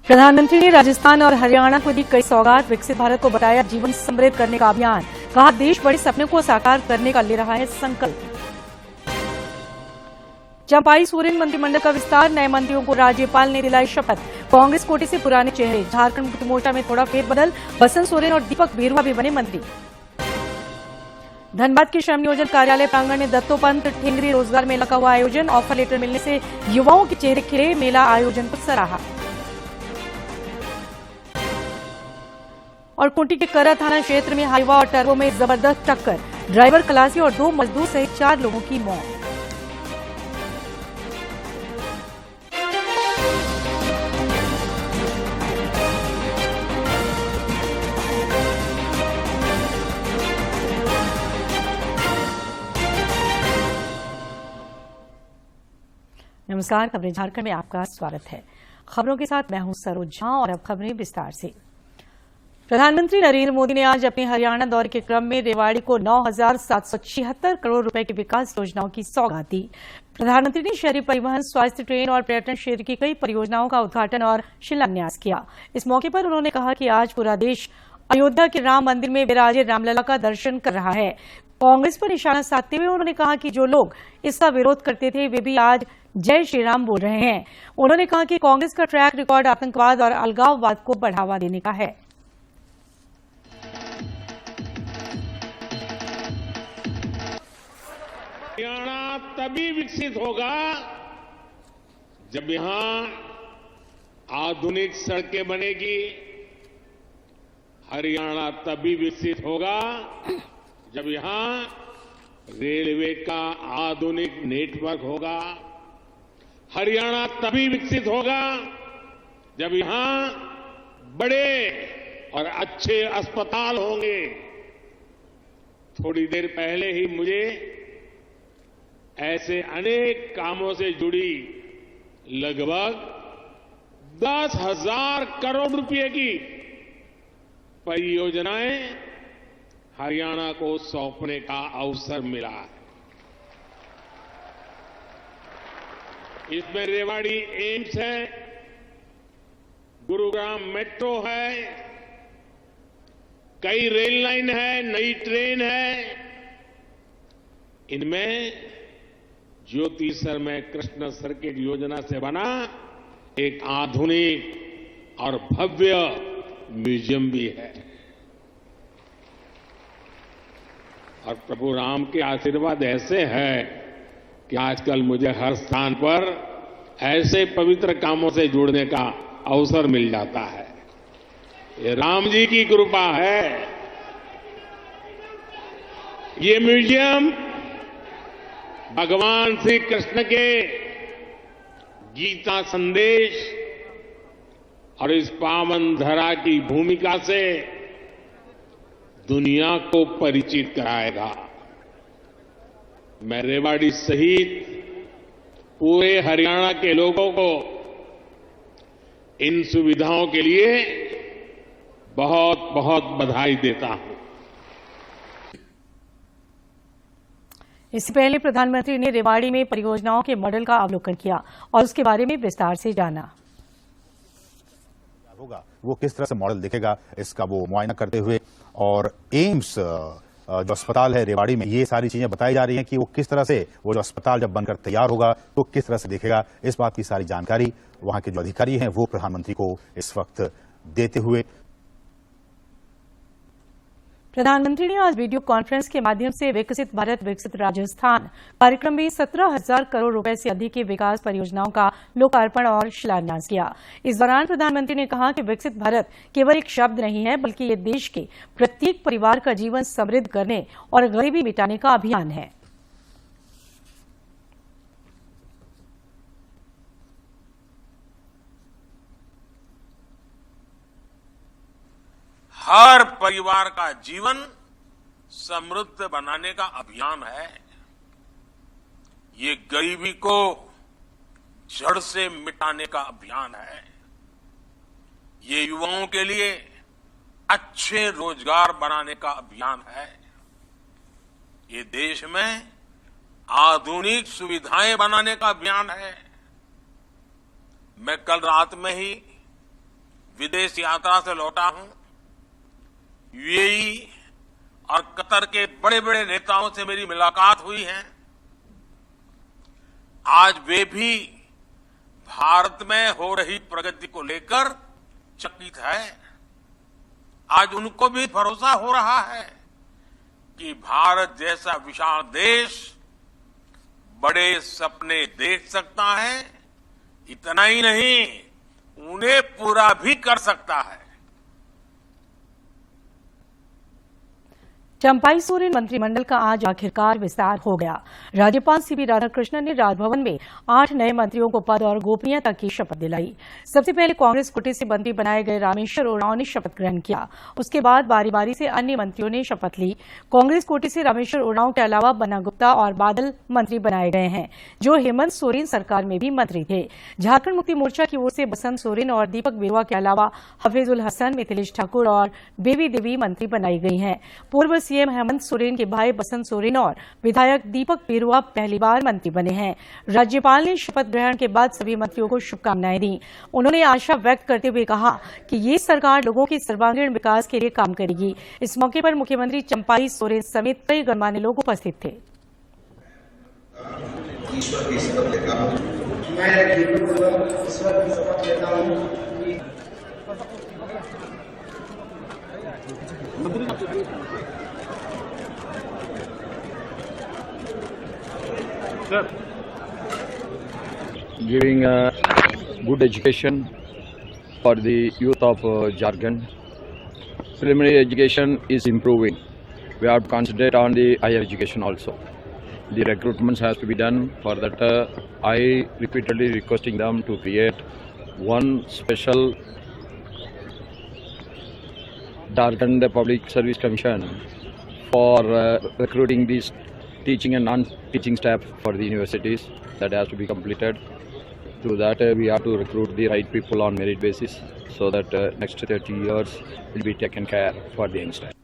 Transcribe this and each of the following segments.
प्रधानमंत्री ने राजस्थान और हरियाणा को दी कई सौगात। विकसित भारत को बताया जीवन समृद्ध करने का अभियान। कहा देश बड़े सपने को साकार करने का ले रहा है संकल्प। चंपाई सोरेन मंत्रिमंडल का विस्तार। नए मंत्रियों को राज्यपाल ने दिलाई शपथ। कांग्रेस कोटे से पुराने चेहरे। झारखंड मुक्ति मोर्चा में थोड़ा फेरबदल। बसंत सोरेन और दीपक बेरुआ भी बने मंत्री। धनबाद के श्रम नियोजन कार्यालय प्रांगण में दत्तोपंत ठेंगरी रोजगार मेला का हुआ आयोजन। ऑफर लेटर मिलने से युवाओं के चेहरे खिले। मेला आयोजन को सराहा। और खूंटी के करा थाना क्षेत्र में हाईवा और टर्बो में जबरदस्त टक्कर। ड्राइवर खलासी और 2 मजदूर सहित 4 लोगों की मौत। नमस्कार, खबरें झारखंड में आपका स्वागत है। खबरों के साथ मैं हूं सरोज झा और अब खबरें विस्तार से। प्रधानमंत्री नरेंद्र मोदी ने आज अपने हरियाणा दौरे के क्रम में रेवाड़ी को 9,776 करोड़ रुपए की विकास योजनाओं की सौगात दी। प्रधानमंत्री ने शहरी परिवहन, स्वास्थ्य, ट्रेन और पर्यटन क्षेत्र की कई परियोजनाओं का उद्घाटन और शिलान्यास किया। इस मौके पर उन्होंने कहा कि आज पूरा देश अयोध्या के राम मंदिर में विराजे रामलला का दर्शन कर रहा है। कांग्रेस पर निशाना साधते हुए उन्होंने कहा कि जो लोग इसका विरोध करते थे वे भी आज जय श्री राम बोल रहे हैं। उन्होंने कहा कि कांग्रेस का ट्रैक रिकॉर्ड आतंकवाद और अलगाववाद को बढ़ावा देने का है। हरियाणा तभी विकसित होगा जब यहां आधुनिक सड़कें बनेगी। हरियाणा तभी विकसित होगा जब यहां रेलवे का आधुनिक नेटवर्क होगा। हरियाणा तभी विकसित होगा जब यहां बड़े और अच्छे अस्पताल होंगे। थोड़ी देर पहले ही मुझे ऐसे अनेक कामों से जुड़ी लगभग 10,000 करोड़ रुपए की परियोजनाएं हरियाणा को सौंपने का अवसर मिला है। इसमें रेवाड़ी एम्स है, गुरुग्राम मेट्रो है, कई रेल लाइन है, नई ट्रेन है। इनमें ज्योति सरमय कृष्ण सर्किट योजना से बना एक आधुनिक और भव्य म्यूजियम भी है। और प्रभु राम के आशीर्वाद ऐसे है कि आजकल मुझे हर स्थान पर ऐसे पवित्र कामों से जुड़ने का अवसर मिल जाता है। ये राम जी की कृपा है। ये म्यूजियम भगवान श्री कृष्ण के गीता संदेश और इस पावन धरा की भूमिका से दुनिया को परिचित कराएगा। मैं रेवाड़ी सहित पूरे हरियाणा के लोगों को इन सुविधाओं के लिए बहुत बहुत बधाई देता हूं। इससे पहले प्रधानमंत्री ने रेवाड़ी में परियोजनाओं के मॉडल का अवलोकन किया और उसके बारे में विस्तार से जाना। होगा वो किस तरह से मॉडल दिखेगा इसका वो मुआयना करते हुए, और एम्स जो अस्पताल है रेवाड़ी में, ये सारी चीजें बताई जा रही हैं कि वो किस तरह से वो जो अस्पताल जब बनकर तैयार होगा तो किस तरह से दिखेगा। इस बात की सारी जानकारी वहां के जो अधिकारी हैं वो प्रधानमंत्री को इस वक्त देते हुए। प्रधानमंत्री ने आज वीडियो कॉन्फ्रेंस के माध्यम से विकसित भारत विकसित राजस्थान कार्यक्रम में 17,000 करोड़ रुपए से अधिक की विकास परियोजनाओं का लोकार्पण और शिलान्यास किया। इस दौरान प्रधानमंत्री ने कहा कि विकसित भारत केवल एक शब्द नहीं है, बल्कि ये देश के प्रत्येक परिवार का जीवन समृद्ध करने और गरीबी मिटाने का अभियान है। हर परिवार का जीवन समृद्ध बनाने का अभियान है। ये गरीबी को जड़ से मिटाने का अभियान है। ये युवाओं के लिए अच्छे रोजगार बनाने का अभियान है। ये देश में आधुनिक सुविधाएं बनाने का अभियान है। मैं कल रात में ही विदेश यात्रा से लौटा हूं। यूएई और कतर के बड़े बड़े नेताओं से मेरी मुलाकात हुई है। आज वे भी भारत में हो रही प्रगति को लेकर चकित है। आज उनको भी भरोसा हो रहा है कि भारत जैसा विशाल देश बड़े सपने देख सकता है, इतना ही नहीं उन्हें पूरा भी कर सकता है। चंपाई सोरेन मंत्रिमंडल का आज आखिरकार विस्तार हो गया। राज्यपाल सीपी राधाकृष्णन ने राजभवन में 8 नए मंत्रियों को पद और गोपनीयता की शपथ दिलाई। सबसे पहले कांग्रेस कोटे से मंत्री बनाए गए रामेश्वर उरांव ने शपथ ग्रहण किया। उसके बाद बारी बारी से अन्य मंत्रियों ने शपथ ली। कांग्रेस कोटे से रामेश्वर उरांव के अलावा बन्ना गुप्ता और बादल मंत्री बनाए गए हैं, जो हेमंत सोरेन सरकार में भी मंत्री थे। झारखंड मुक्ति मोर्चा की ओर से बसंत सोरेन और दीपक बिरुआ के अलावा हफीजुल हसन, मिथिलेश ठाकुर और बेबी देवी मंत्री बनाई गई हैं। पूर्व सीएम हेमंत सोरेन के भाई बसंत सोरेन और विधायक दीपक बिरुआ पहली बार मंत्री बने हैं। राज्यपाल ने शपथ ग्रहण के बाद सभी मंत्रियों को शुभकामनाएं दी। उन्होंने आशा व्यक्त करते हुए कहा कि ये सरकार लोगों के सर्वांगीण विकास के लिए काम करेगी। इस मौके पर मुख्यमंत्री चंपाई सोरेन समेत कई गणमान्य लोग उपस्थित थे। Giving a good education for the youth of Jharkhand. Preliminary education is improving. We have to concentrate on the higher education also. The recruitments has to be done. For that, I repeatedly requesting them to create one special Jharkhand Public Service Commission for recruiting these teaching and non-teaching staff for the universities. That has to be completed. Through that, we have to recruit the right people on merit basis, so that next 30 years will be taken care for the youngsters.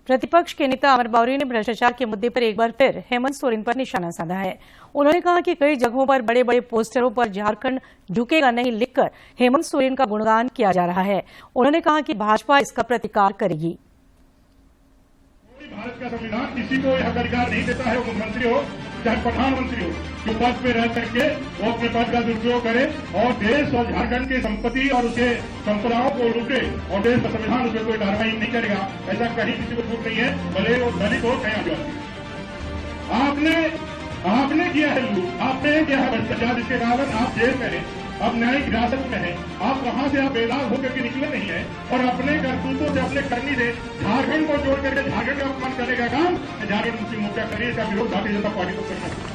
प्रतिपक्ष के नेता अमर बावरी ने भ्रष्टाचार के मुद्दे पर एक बार फिर हेमंत सोरेन पर निशाना साधा है। उन्होंने कहा कि कई जगहों पर बड़े बड़े पोस्टरों पर झारखंड झुकेगा नहीं लिखकर हेमंत सोरेन का गुणगान किया जा रहा है। उन्होंने कहा कि भाजपा इसका प्रतिकार करेगी। भारत का संविधान किसी को यह अधिकार नहीं देता है, वो मुख्यमंत्री हो चाहे प्रधानमंत्री हो, जो पद पे रह करके वो अपने पद का दुरुपयोग करे और देश और झारखंड की संपत्ति और उसके संपदाओं को लूटे और देश का संविधान उसमें कोई कार्रवाई नहीं करेगा, ऐसा कहीं किसी को छूट नहीं है, भले वो दलित हो चाहे आदिवासी। आपने किया है लूट, आपने किया है भ्रष्टाचार, जिसके कारण आप जेल में हैं, अब न्यायिक हिरासत में है। आप वहां से आप बेदाग होकर के निकले नहीं है और अपने करतूतों से, अपने करनी से झारखंड को जोड़ करके झारखंड का अपमान करने का काम झारखंड मुक्ति मोर्चा करिए। इसका विरोध भारतीय जनता पार्टी को करना है।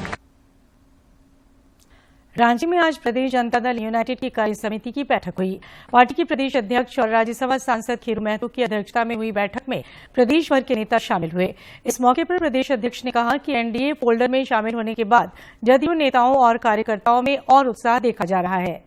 रांची में आज प्रदेश जनता दल यूनाइटेड की कार्य समिति की बैठक हुई। पार्टी के प्रदेश अध्यक्ष और राज्यसभा सांसद खीरू महतो की अध्यक्षता में हुई बैठक में प्रदेश भर के नेता शामिल हुए। इस मौके पर प्रदेश अध्यक्ष ने कहा कि एनडीए फोल्डर में शामिल होने के बाद जदयू नेताओं और कार्यकर्ताओं में और उत्साह देखा जा रहा है।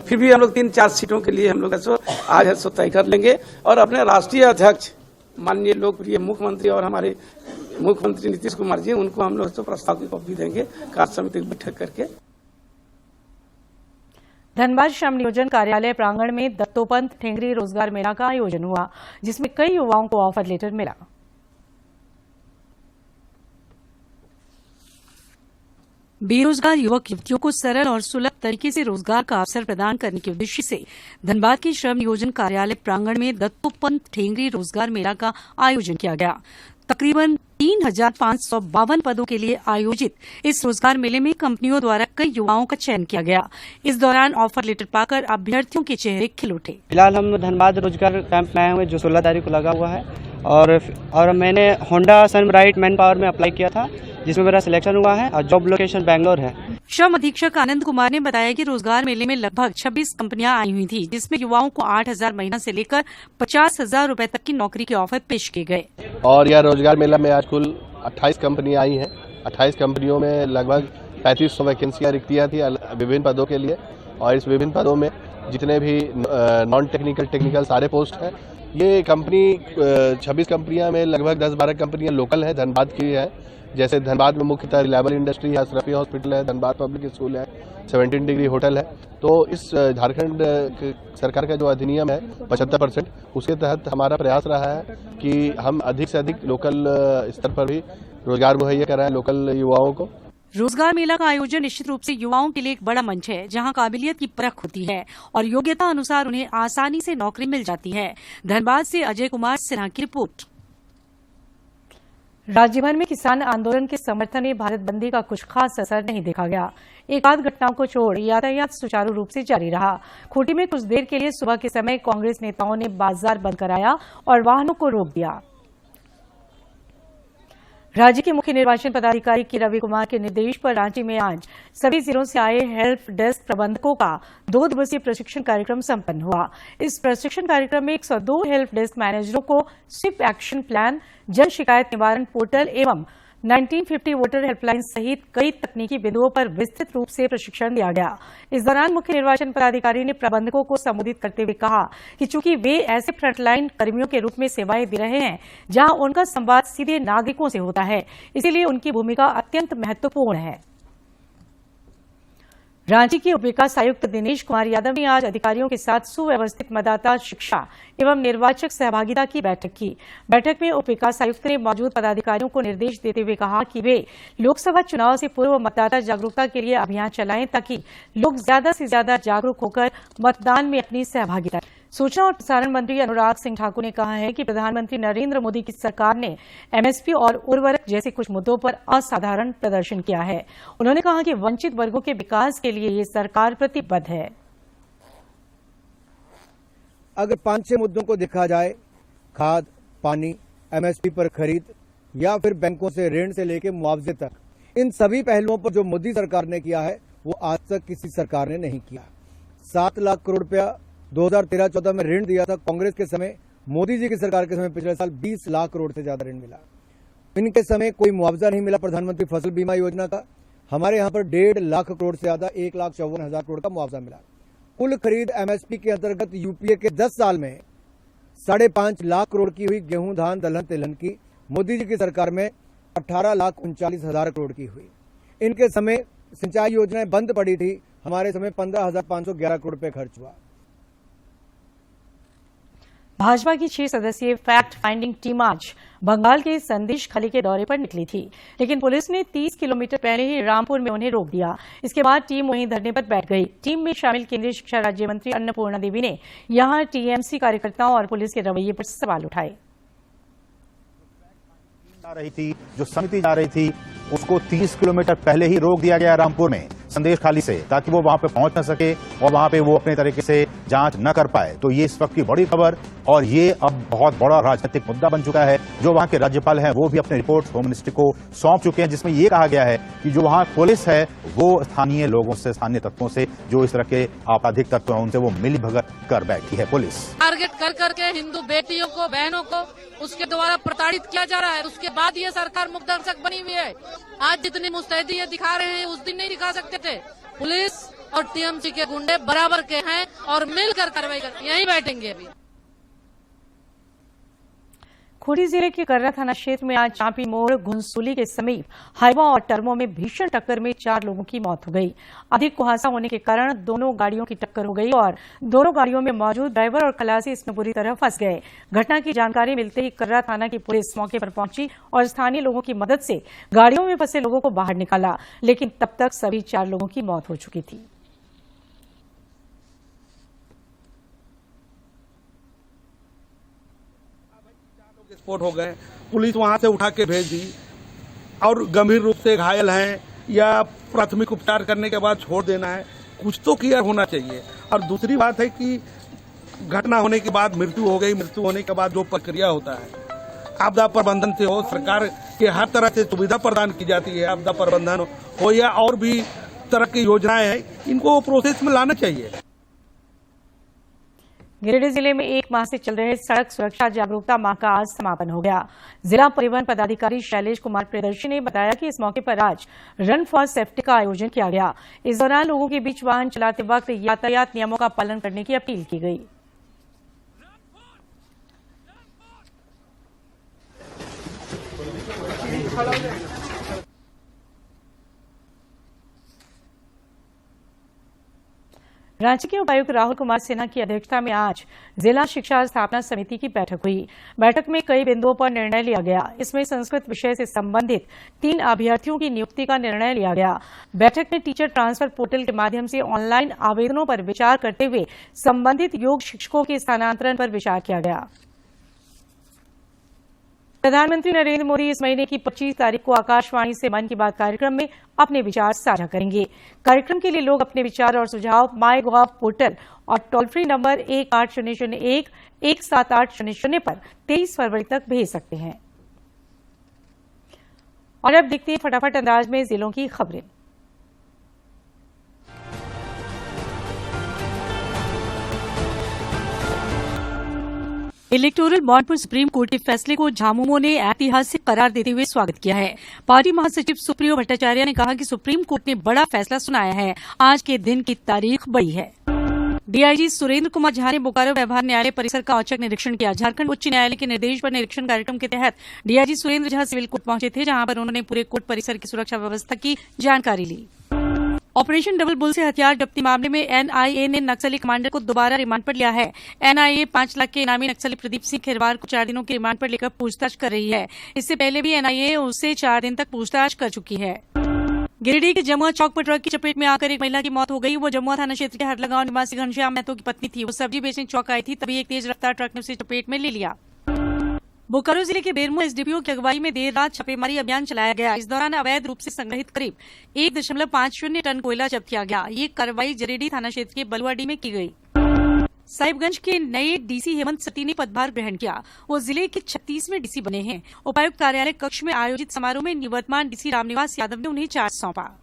फिर भी हम लोग 3-4 सीटों के लिए हम लोग आज तय कर लेंगे और अपने राष्ट्रीय अध्यक्ष माननीय लोकप्रिय मुख्यमंत्री और हमारे मुख्यमंत्री नीतीश कुमार जी, उनको हम लोग प्रस्ताव की कॉपी देंगे कार्य समिति की बैठक करके। धनबाद श्रम नियोजन कार्यालय प्रांगण में दत्तोपंत ठेंगरी रोजगार मेला का आयोजन हुआ, जिसमें कई युवाओं को ऑफर लेटर मिला। बेरोजगार युवक युवतियों को सरल और सुलभ तरीके से रोजगार का अवसर प्रदान करने के उद्देश्य से धनबाद के श्रम नियोजन कार्यालय प्रांगण में दत्तोपंत ठेंगरी रोजगार मेला का आयोजन किया गया। तकरीबन 3,552 पदों के लिए आयोजित इस रोजगार मेले में कंपनियों द्वारा कई युवाओं का चयन किया गया। इस दौरान ऑफर लेटर पाकर अभ्यर्थियों के चेहरे खिल उठे। फिलहाल हम धनबाद रोजगार कैंप में आए हुए, जो 16 तारीख को लगा हुआ है और मैंने होंडा सनब्राइट मैन पावर में अप्लाई किया था, जिसमें मेरा सिलेक्शन हुआ है और जॉब लोकेशन बैंगलोर है। श्रम अधीक्षक आनंद कुमार ने बताया कि रोजगार मेले में लगभग 26 कंपनियां आई हुई थी, जिसमें युवाओं को 8,000 महीना से लेकर 50,000 रुपए तक की नौकरी के ऑफर पेश किए गए। और यह रोजगार मेला में आज कुल 28 कंपनियां आई हैं। 28 कंपनियों में लगभग 3500 वैकेंसियां रिक्तियां थी विभिन्न पदों के लिए, और इस विभिन्न पदों में जितने भी नॉन टेक्निकल टेक्निकल सारे पोस्ट हैं। ये कंपनी 26 कंपनियां में लगभग 10-12 कंपनियां लोकल है, धनबाद की है। जैसे धनबाद में मुख्यतः रिलायबल इंडस्ट्री है, अशरफी हॉस्पिटल है, धनबाद पब्लिक स्कूल है, 17 डिग्री होटल है। तो इस झारखंड सरकार का जो अधिनियम है 75%, उसके तहत हमारा प्रयास रहा है कि हम अधिक से अधिक लोकल स्तर पर भी रोजगार मुहैया कराएं लोकल युवाओं को। रोजगार मेला का आयोजन निश्चित रूप से युवाओं के लिए एक बड़ा मंच है, जहां काबिलियत की परख होती है और योग्यता अनुसार उन्हें आसानी से नौकरी मिल जाती है। धनबाद से अजय कुमार सिन्हा की रिपोर्ट। राज्य भर में किसान आंदोलन के समर्थन में भारत बंदी का कुछ खास असर नहीं देखा गया। एक आध घटनाओं को छोड़ यातायात सुचारू रूप से जारी रहा। खूंटी में कुछ देर के लिए सुबह के समय कांग्रेस नेताओं ने बाजार बंद कराया और वाहनों को रोक दिया। राज्य के मुख्य निर्वाचन पदाधिकारी के रवि कुमार के निर्देश पर रांची में आज सभी जिलों से आए हेल्प डेस्क प्रबंधकों का 2 दिवसीय प्रशिक्षण कार्यक्रम संपन्न हुआ। इस प्रशिक्षण कार्यक्रम में 102 हेल्प डेस्क मैनेजरों को स्विफ्ट एक्शन प्लान, जन शिकायत निवारण पोर्टल एवं 1950 वोटर हेल्पलाइन सहित कई तकनीकी बिंदुओं पर विस्तृत रूप से प्रशिक्षण दिया गया। इस दौरान मुख्य निर्वाचन पदाधिकारी ने प्रबंधकों को संबोधित करते हुए कहा कि चूंकि वे ऐसे फ्रंटलाइन कर्मियों के रूप में सेवाएं दे रहे हैं जहां उनका संवाद सीधे नागरिकों से होता है, इसीलिए उनकी भूमिका अत्यंत महत्वपूर्ण है। रांची के उप विकास आयुक्त दिनेश कुमार यादव ने आज अधिकारियों के साथ सुव्यवस्थित मतदाता शिक्षा एवं निर्वाचक सहभागिता की बैठक की। बैठक में उप विकास आयुक्त ने मौजूद पदाधिकारियों को निर्देश देते हुए कहा कि वे लोकसभा चुनाव से पूर्व मतदाता जागरूकता के लिए अभियान चलाएं ताकि लोग ज्यादा से ज्यादा जागरूक होकर मतदान में अपनी सहभागिता। सूचना और प्रसारण मंत्री अनुराग सिंह ठाकुर ने कहा है कि प्रधानमंत्री नरेंद्र मोदी की सरकार ने एमएसपी और उर्वरक जैसे कुछ मुद्दों पर असाधारण प्रदर्शन किया है। उन्होंने कहा कि वंचित वर्गों के विकास के लिए ये सरकार प्रतिबद्ध है। अगर 5-6 मुद्दों को देखा जाए, खाद, पानी, एमएसपी पर खरीद या फिर बैंकों से ऋण से लेकर मुआवजे तक, इन सभी पहलुओं पर जो मोदी सरकार ने किया है वो आज तक किसी सरकार ने नहीं किया। 7 लाख करोड़ रुपया 2013-14 में ऋण दिया था कांग्रेस के समय। मोदी जी की सरकार के समय पिछले साल 20 लाख करोड़ से ज्यादा ऋण मिला। इनके समय कोई मुआवजा नहीं मिला प्रधानमंत्री फसल बीमा योजना का। हमारे यहाँ पर 1.5 लाख करोड़ से ज्यादा 1,54,000 करोड़ का मुआवजा मिला। कुल खरीद एमएसपी के अंतर्गत यूपीए के 10 साल में 5.5 लाख करोड़ की हुई। गेहूं, धान, दलहन, तिलहन की मोदी जी की सरकार में 18,39,000 करोड़ की हुई। इनके समय सिंचाई योजनाएं बंद पड़ी थी, हमारे समय 15,511 करोड़ रुपए खर्च हुआ। भाजपा की 6 सदस्यीय फैक्ट फाइंडिंग टीम आज बंगाल के संदेश खाली के दौरे पर निकली थी, लेकिन पुलिस ने 30 किलोमीटर पहले ही रामपुर में उन्हें रोक दिया। इसके बाद टीम वहीं धरने पर बैठ गई। टीम में शामिल केंद्रीय शिक्षा राज्य मंत्री अन्नपूर्णा देवी ने यहां टीएमसी कार्यकर्ताओं और पुलिस के रवैये पर सवाल उठाए। जो समिति जा रही थी उसको 30 किलोमीटर पहले ही रोक दिया गया रामपुर में संदेश खाली से, ताकि वो वहां पे पहुंच न सके और वहां पे वो अपने तरीके से जांच न कर पाए। तो ये इस वक्त की बड़ी खबर और ये अब बहुत बड़ा राजनीतिक मुद्दा बन चुका है। जो वहां के राज्यपाल हैं वो भी अपने रिपोर्ट होम मिनिस्ट्री को सौंप चुके हैं, जिसमें ये कहा गया है कि जो वहां पुलिस है वो स्थानीय लोगों से, स्थानीय तत्वों से, जो इस तरह के आपराधिक तत्व हैं उनसे वो मिलीभगत कर बैठी है। पुलिस टारगेट कर करके हिंदू बेटियों को, बहनों को उसके द्वारा प्रताड़ित किया जा रहा है। उसके बाद ये सरकार मुखदर्शक बनी हुई है। आज जितनी मुस्तैदी ये दिखा रहे हैं उस दिन नहीं दिखा सकते थे। पुलिस और टीएमसी के गुंडे बराबर के हैं और मिलकर कार्रवाई कर यहीं बैठेंगे। अभी खूंटी जिले के कर्रा थाना क्षेत्र में आज चांपी मोड़ घुनसुली के समीप हाइवा और टर्मो में भीषण टक्कर में 4 लोगों की मौत हो गई। अधिक कुहासा होने के कारण दोनों गाड़ियों की टक्कर हो गई और दोनों गाड़ियों में मौजूद ड्राइवर और खलासी इसमें बुरी तरह फंस गए। घटना की जानकारी मिलते ही कर्रा थाना की पुलिस मौके पर पहुंची और स्थानीय लोगों की मदद से गाड़ियों में फंसे लोगों को बाहर निकाला, लेकिन तब तक सभी 4 लोगों की मौत हो चुकी थी। स्फोट हो गए, पुलिस वहां से उठा के भेज दी और गंभीर रूप से घायल हैं या प्राथमिक उपचार करने के बाद छोड़ देना है। कुछ तो क्लियर होना चाहिए। और दूसरी बात है कि घटना होने के बाद मृत्यु हो गई, मृत्यु होने के बाद जो प्रक्रिया होता है आपदा प्रबंधन से हो, सरकार के हर तरह से सुविधा प्रदान की जाती है, आपदा प्रबंधन हो या और भी तरह की योजनाएं हैं, इनको प्रोसेस में लाना चाहिए। गिरिडीह जिले में 1 माह से चल रहे सड़क सुरक्षा जागरूकता माह का आज समापन हो गया। जिला परिवहन पदाधिकारी शैलेश कुमार प्रियदर्शी ने बताया कि इस मौके पर आज रन फॉर सेफ्टी का आयोजन किया गया। इस दौरान लोगों के बीच वाहन चलाते वक्त यातायात नियमों का पालन करने की अपील की गई। रांची के उपायुक्त राहुल कुमार सिन्हा की अध्यक्षता में आज जिला शिक्षा स्थापना समिति की बैठक हुई। बैठक में कई बिंदुओं पर निर्णय लिया गया। इसमें संस्कृत विषय से संबंधित 3 अभ्यर्थियों की नियुक्ति का निर्णय लिया गया। बैठक में टीचर ट्रांसफर पोर्टल के माध्यम से ऑनलाइन आवेदनों पर विचार करते हुए संबंधित योग शिक्षकों के स्थानांतरण पर विचार किया गया। प्रधानमंत्री नरेंद्र मोदी इस महीने की 25 तारीख को आकाशवाणी से मन की बात कार्यक्रम में अपने विचार साझा करेंगे। कार्यक्रम के लिए लोग अपने विचार और सुझाव माईगॉव पोर्टल और टोल फ्री नंबर 1800117800 पर 23 फरवरी तक भेज सकते हैं। और अब देखते हैं फटाफट अंदाज में जिलों की खबरें। इलेक्टोरल बॉन्ड पर सुप्रीम कोर्ट के फैसले को झामुमो ने ऐतिहासिक करार देते हुए स्वागत किया है। पार्टी महासचिव सुप्रियो भट्टाचार्य ने कहा कि सुप्रीम कोर्ट ने बड़ा फैसला सुनाया है। आज के दिन की तारीख बड़ी है। डीआईजी सुरेंद्र कुमार झा ने बोकारो व्यवहार न्यायालय परिसर का औचक निरीक्षण किया। झारखंड उच्च न्यायालय के निर्देश पर निरीक्षण कार्यक्रम के तहत DIG Surendra Jha civil court पहुंचे थे, जहां पर उन्होंने पूरे कोर्ट परिसर की सुरक्षा व्यवस्था की जानकारी ली। ऑपरेशन डबल बुल से हथियार जब्ती मामले में एनआईए ने नक्सली कमांडर को दोबारा रिमांड पर लिया है। एनआईए 5 लाख के इनामी नक्सली प्रदीप सिंह खेरवार को 4 दिनों के रिमांड पर लेकर पूछताछ कर रही है। इससे पहले भी एनआईए उससे 4 दिन तक पूछताछ कर चुकी है। गिरिडीह के जमुआ चौक पर ट्रक की चपेट में आकर एक महिला की मौत हो गई। वो जमुआ थाना क्षेत्र के हरला गांव निवासी घनश्याम महतो की पत्नी थी। वो सब्जी बेचने चौक आई थी, तभी एक तेज रफ्तार ट्रक ने उसे चपेट में ले लिया। बोकारो जिले के बेरमो एसडीपीओ की अगुवाई में देर रात छापेमारी अभियान चलाया गया। इस दौरान अवैध रूप से संग्रहित करीब 1.50 टन कोयला जब्त किया गया। ये कार्रवाई गिरिडीह थाना क्षेत्र के बलुआडी में की गई। साहिबगंज के नए डीसी हेमंत सती ने पदभार ग्रहण किया। वो जिले के 36वें डीसी बने हैं। उपायुक्त कार्यालय कक्ष में आयोजित समारोह में निवर्तमान डीसी रामनिवास यादव ने उन्हें चार्ज सौंपा।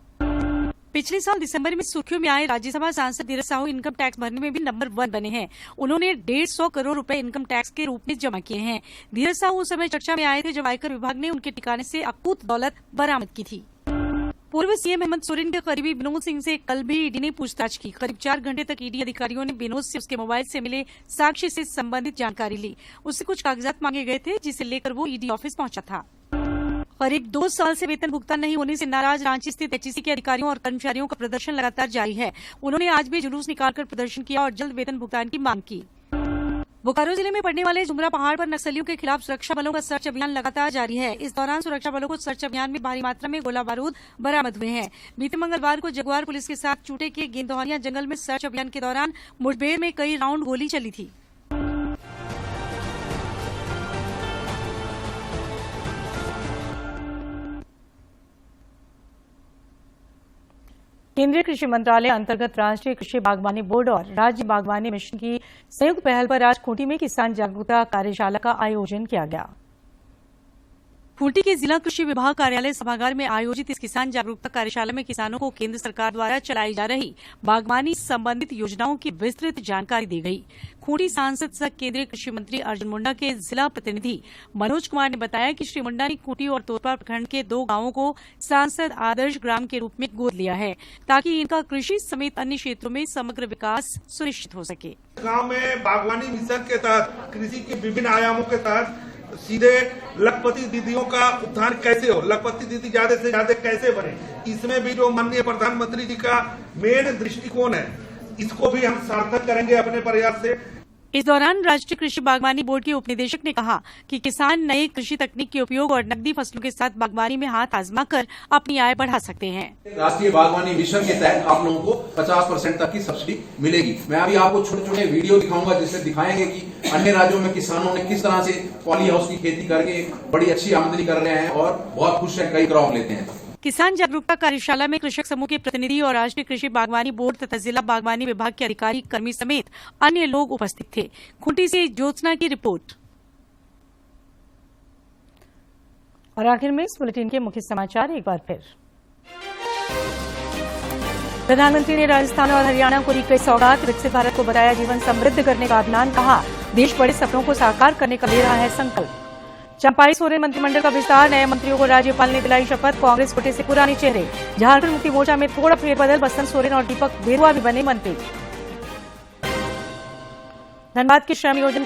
पिछले साल दिसंबर में सुर्खियों में आए राज्यसभा सांसद धीरज साहू इनकम टैक्स भरने में भी नंबर 1 बने हैं। उन्होंने 150 करोड़ रुपए इनकम टैक्स के रूप में जमा किए हैं। धीरज साहू उस समय चर्चा में आए थे जब आयकर विभाग ने उनके ठिकाने से अकूत दौलत बरामद की थी। पूर्व सीएम हेमंत सोरेन के करीबी विनोद सिंह से कल भी ईडी ने पूछताछ की। करीब 4 घंटे तक ईडी अधिकारियों ने विनोद से उसके मोबाइल से मिले साक्ष्य से संबंधित जानकारी ली। उससे कुछ कागजात मांगे गए थे, जिसे लेकर वो ईडी ऑफिस पहुंचा था। करीब 2 साल से वेतन भुगतान नहीं होने से नाराज रांची स्थित एचईसी के अधिकारियों और कर्मचारियों का प्रदर्शन लगातार जारी है। उन्होंने आज भी जुलूस निकालकर प्रदर्शन किया और जल्द वेतन भुगतान की मांग की। बोकारो जिले में पड़ने वाले झुमरा पहाड़ पर नक्सलियों के खिलाफ सुरक्षा बलों का सर्च अभियान लगातार जारी है। इस दौरान सुरक्षा बलों को सर्च अभियान में भारी मात्रा में गोला बारूद बरामद हुए हैं। बीते मंगलवार को जगुआर पुलिस के साथ चूटे के गेंदौहरिया जंगल में सर्च अभियान के दौरान मुठभेड़ में कई राउंड गोली चली थी। केंद्रीय कृषि मंत्रालय अंतर्गत राष्ट्रीय कृषि बागवानी बोर्ड और राज्य बागवानी मिशन की संयुक्त पहल पर आज खूंटी में किसान जागरूकता कार्यशाला का आयोजन किया गया। खूंटी के जिला कृषि विभाग कार्यालय सभागार में आयोजित इस किसान जागरूकता कार्यशाला में किसानों को केंद्र सरकार द्वारा चलाई जा रही बागवानी संबंधित योजनाओं की विस्तृत जानकारी दी गई। खूंटी सांसद सह केंद्रीय कृषि मंत्री अर्जुन मुंडा के जिला प्रतिनिधि मनोज कुमार ने बताया कि श्री मुंडा ने खूंटी और तोरपा प्रखंड के 2 गांवों को सांसद आदर्श ग्राम के रूप में गोद लिया है, ताकि इनका कृषि समेत अन्य क्षेत्रों में समग्र विकास सुनिश्चित हो सके। गाँव में बागवानी मिशन के तहत कृषि के विभिन्न आयामों के तहत सीधे लखपति दीदियों का उत्थान कैसे हो, लखपति दीदी ज्यादा से ज्यादा कैसे बने, इसमें भी जो माननीय प्रधानमंत्री जी का मेन दृष्टिकोण है, इसको भी हम सार्थक करेंगे अपने प्रयास से। इस दौरान राष्ट्रीय कृषि बागवानी बोर्ड के उपनिदेशक ने कहा कि किसान नए कृषि तकनीक के उपयोग और नकदी फसलों के साथ बागवानी में हाथ आजमा कर अपनी आय बढ़ा सकते हैं। राष्ट्रीय बागवानी मिशन के तहत आप लोगों को 50% तक की सब्सिडी मिलेगी। मैं अभी आपको छोटे छोटे वीडियो दिखाऊंगा, जिससे दिखाएंगे कि अन्य राज्यों में किसानों ने किस तरह से पॉली हाउस की खेती करके बड़ी अच्छी आमदनी कर रहे हैं और बहुत खुश है, कई क्रॉप लेते हैं। किसान जागरूकता कार्यशाला में कृषक समूह के प्रतिनिधि और राष्ट्रीय कृषि बागवानी बोर्ड तथा जिला बागवानी विभाग के अधिकारी कर्मी समेत अन्य लोग उपस्थित थे। खूंटी से ज्योत्सना की रिपोर्ट। और आखिर में इस बुलेटिन के मुख्य समाचार एक बार फिर। प्रधानमंत्री ने राजस्थान और हरियाणा को दी कई सौगात, विकसित भारत को बताया जीवन समृद्ध करने का अभियान, कहा देश बड़े सपनों को साकार करने का ले रहा है संकल्प। चंपाई सोरेन मंत्रिमंडल का विस्तार, नए मंत्रियों को राज्यपाल ने दिलाई शपथ, कांग्रेस कोटे से पुराने चेहरे। झारखंड मुक्ति मोर्चा में थोड़ा फेरबदल, बसंत सोरेन और दीपक बेरुआ भी बने मंत्री। धनबाद के श्रम योजना